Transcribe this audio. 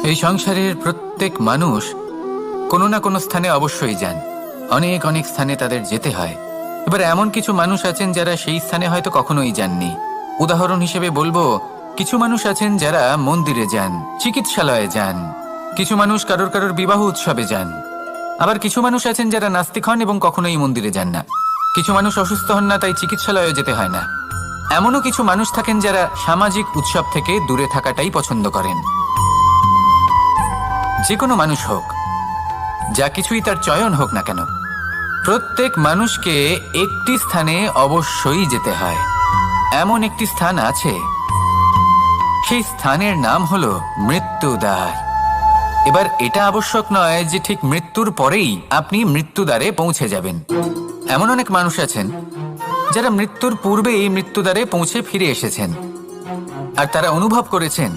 এই সংসারের প্রত্যেক মানুষ কোনো না কোনো স্থানে অবশ্যই যান। অনেক অনেক স্থানে তাদের যেতে হয়। এবার এমন কিছু মানুষ আছেন যারা সেই স্থানে হয়তো কখনোই যাননি। উদাহরণ হিসেবে বলবো, কিছু মানুষ আছেন যারা মন্দিরে যান, চিকিৎসালয়ে যান, কিছু মানুষ কারোর কারোর বিবাহ উৎসবে যান। আবার কিছু মানুষ আছেন যারা নাস্তিক হন এবং কখনোই মন্দিরে যান না। কিছু মানুষ অসুস্থ হন না, তাই চিকিৎসালয়ে যেতে হয় না। এমনও কিছু মানুষ থাকেন যারা সামাজিক উৎসব থেকে দূরে থাকাটাই পছন্দ করেন। যে কোনো মানুষ হোক, যা কিছুই তার চয়ন হোক না কেন, প্রত্যেক মানুষকে একটি স্থানে অবশ্যই যেতে হয়। এমন একটি স্থান আছে, সেই স্থানের নাম হলো মৃত্যুদ্বার। এবার এটা আবশ্যক নয় যে ঠিক মৃত্যুর পরেই আপনি মৃত্যুদ্বারে পৌঁছে যাবেন। এমন অনেক মানুষ আছেন যারা মৃত্যুর পূর্বেই মৃত্যুদ্বারে পৌঁছে ফিরে এসেছেন, আর তারা অনুভব করেছেন